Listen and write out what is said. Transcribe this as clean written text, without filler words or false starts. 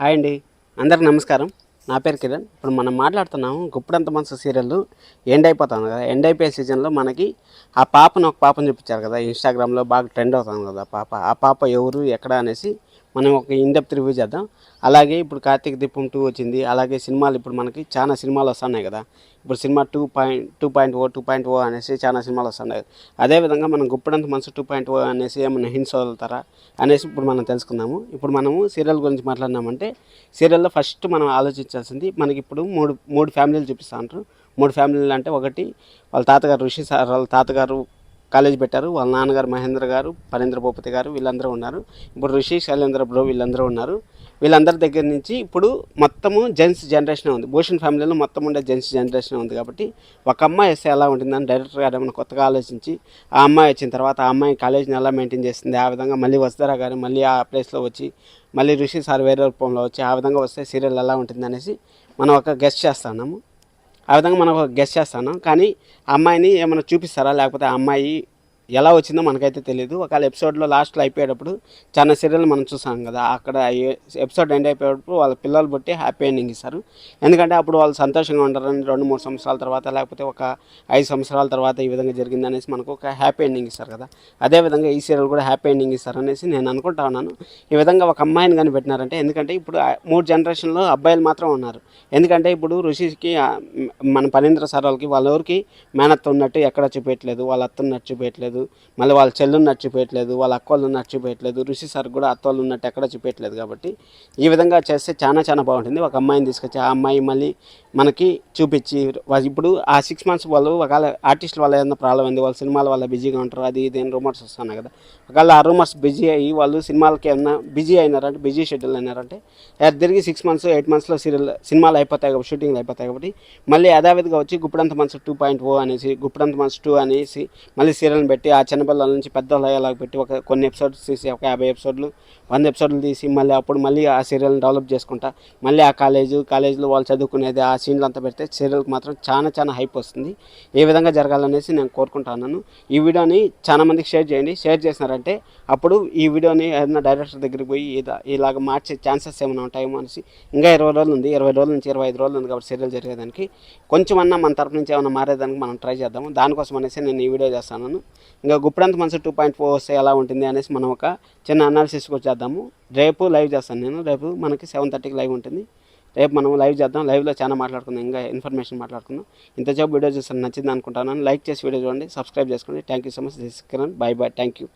Hi అండి, అందరికి నమస్కారం. నా పేరు కిరణ్. ఇప్పుడు మనం మాట్లాడుతున్నాము గుప్పుడంత మనసు సీరియల్ ఎండ్ అయిపోతుంది కదా. ఎండ్ అయిపోయే సీజన్లో మనకి ఆ పాపను ఒక పాపను చూపించారు కదా, ఇన్స్టాగ్రామ్లో బాగా ట్రెండ్ అవుతుంది కదా ఆ పాప ఎవరు ఎక్కడ అనేసి మనం ఒక ఇన్డెప్త్ రివ్యూ చేద్దాం. అలాగే ఇప్పుడు కార్తీక దీపం 2 వచ్చింది. అలాగే సినిమాలు ఇప్పుడు మనకి చాలా సినిమాలు వస్తున్నాయి కదా. ఇప్పుడు సినిమా 2.0 అనేసి చాలా సినిమాలు వస్తున్నాయి. అదేవిధంగా మనం గుప్పడంత మనసు 2.0 అనేసి ఏమన్నా హింట్స్ వదులుతారా అనేసి ఇప్పుడు మనం తెలుసుకుందాము. ఇప్పుడు మనము సీరియల్ గురించి మాట్లాడినామంటే సీరియల్లో ఫస్ట్ మనం ఆలోచించాల్సింది మనకి ఇప్పుడు మూడు ఫ్యామిలీలు చూపిస్తూ ఉంటారు. మూడు ఫ్యామిలీలు అంటే ఒకటి వాళ్ళ తాతగారు ఋషి సార్ వాళ్ళ తాతగారు కాలేజ్ పెట్టారు. వాళ్ళ నాన్నగారు మహేంద్ర గారు, పరేంద్ర భూపతి గారు వీళ్ళందరూ ఉన్నారు. ఇప్పుడు ఋషి శైలేంద్ర బ్రో వీళ్ళందరూ ఉన్నారు. వీళ్ళందరి దగ్గర నుంచి ఇప్పుడు మొత్తము జెంట్స్ జనరేషన్ ఉంది. భూషణ్ ఫ్యామిలీలో మొత్తం ఉండే జెంట్స్ జనరేషన్ ఉంది. కాబట్టి ఒక అమ్మాయి వస్తే ఎలా ఉంటుందని డైరెక్టర్ గారు ఏమైనా కొత్తగా ఆలోచించి ఆ అమ్మాయి వచ్చిన తర్వాత ఆ అమ్మాయి కాలేజ్ని ఎలా మెయింటైన్ చేస్తుంది, ఆ విధంగా మళ్ళీ వస్తారా గారు మళ్ళీ ఆ ప్లేస్లో వచ్చి మళ్ళీ ఋషి సార్ వేరే రూపంలో వచ్చి ఆ విధంగా వస్తే సీరియల్ ఎలా ఉంటుంది అనేసి మనం ఒక గెస్ట్ చేస్తున్నాము. ఆ విధంగా మనం ఒక గెస్ట్ చేస్తాను. కానీ ఆ అమ్మాయిని ఏమైనా చూపిస్తారా, లేకపోతే ఆ అమ్మాయి ఎలా వచ్చిందో మనకైతే తెలియదు. ఒకవేళ ఎపిసోడ్లో లాస్ట్లో అయిపోయేటప్పుడు చాలా సీరియల్ మనం చూసాం కదా, అక్కడ ఎపిసోడ్ ఎండ్ అయిపోయేటప్పుడు వాళ్ళ పిల్లలు బట్టి హ్యాపీ ఎండింగ్ ఇస్తారు. ఎందుకంటే అప్పుడు వాళ్ళు సంతోషంగా ఉంటారని 2-3 సంవత్సరాల తర్వాత లేకపోతే ఒక 5 సంవత్సరాల తర్వాత ఈ విధంగా జరిగింది అనేసి మనకు ఒక హ్యాపీ ఎండింగ్ ఇస్తారు కదా. అదేవిధంగా ఈ సీరియల్ కూడా హ్యాపీ ఎండింగ్ ఇస్తారు అనేసి నేను అనుకుంటా ఉన్నాను. ఈ విధంగా ఒక అమ్మాయిని కానీ పెట్టినారంటే, ఎందుకంటే ఇప్పుడు 3 జనరేషన్లో అబ్బాయిలు మాత్రం ఉన్నారు. ఎందుకంటే ఇప్పుడు ఋషికి మన పనేంద్ర సార్ వాళ్ళ ఊరికి మేనత్త ఉన్నట్టు ఎక్కడ చూపించట్లేదు, వాళ్ళ అత్త ఉన్నట్టు చూపించట్లేదు, మళ్ళీ వాళ్ళ చెల్లు ఉన్నట్టు చూపించట్లేదు, వాళ్ళ అక్కలు ఉన్నట్టు చూపించట్లేదు, ఋషి సార్ కూడా అత్తోళ్ళు ఉన్నట్టు ఎక్కడ చూపించట్లేదు. కాబట్టి ఈ విధంగా చేస్తే చాలా బాగుంటుంది. ఒక అమ్మాయిని తీసుకొచ్చి ఆ అమ్మాయి మళ్ళీ మనకి చూపించి ఇప్పుడు ఆ 6 months వాళ్ళు ఒకవేళ ఆర్టిస్టుల వల్ల ఏదైనా ప్రాబ్లం అయింది, వాళ్ళు సినిమాల వల్ల బిజీగా ఉంటారు, అది ఇది రూమర్స్ వస్తున్నాయి కదా. ఒకవేళ ఆ రూమర్స్ బిజీ అయ్యి వాళ్ళు సినిమాలకి ఏమన్నా బిజీ అయినారంటే, బిజీ షెడ్యూల్ అయినారంటే తిరిగి 6 months 8 monthsలో సినిమాలు అయిపోతాయి కాబట్టి, షూటింగ్లు అయిపోతాయి కాబట్టి మళ్ళీ యథావిధిగా వచ్చి గుప్పడంత మనసు 2.0 అనేసి గుప్పడంత మనసు 2 అనేసి మళ్ళీ సీరియల్ని పెట్టి ఆ చిన్నపిల్లల నుంచి పెద్దవాళ్ళు అయ్యేలాగా పెట్టి కొన్ని ఎపిసోడ్స్ తీసి ఒక 50 ఎపిసోడ్లు 100 ఎపిసోడ్లు తీసి మళ్ళీ ఆ సీరియల్ని డెవలప్ చేసుకుంటా మళ్ళీ ఆ కాలేజీలో వాళ్ళు చదువుకునేది ఆ సీన్లు అంతా పెడితే సీరియల్కి మాత్రం చాలా హైప్ వస్తుంది. ఏ విధంగా జరగాలనేసి నేను కోరుకుంటున్నాను. ఈ వీడియోని చాలా మందికి షేర్ చేయండి. షేర్ చేసినారంటే అప్పుడు ఈ వీడియోని ఏదైనా డైరెక్టర్ దగ్గరికి పోయి ఇలాగ మార్చే ఛాన్సెస్ ఏమైనా ఉంటాయేమో అనేసి. ఇంకా 20 రోజులు ఉంది, 20 రోజుల నుంచి 25 రోజులు ఉంది కాబట్టి సీరియల్ జరిగేదానికి కొంచెమన్నా మన తరపు నుంచి ఏమైనా మారేదానికి మనం ట్రై చేద్దాము. దానికోసం అనేసి నేను ఈ వీడియో చేస్తాను. ఇంకా గుప్పడంత మనసు 2.4 వస్తే ఎలా ఉంటుంది అనేసి మనం ఒక చిన్న అనాలిసిస్ కూడా చేద్దాము. రేపు లైవ్ చేస్తాను నేను. రేపు మనకి 7:30కి లైవ్ ఉంటుంది. రేపు మనం లైవ్ చేద్దాం. లైవ్లో చాలా మాట్లాడుకుందాం, ఇంకా ఇన్ఫర్మేషన్ మాట్లాడుకుందాం. ఇంతసేపు వీడియో చూస్తాను, నచ్చింది అనుకుంటాను. లైక్ చేసి వీడియో చూడండి, సబ్స్క్రైబ్ చేసుకోండి. Thank you so much. This Kiran. Bye thank you.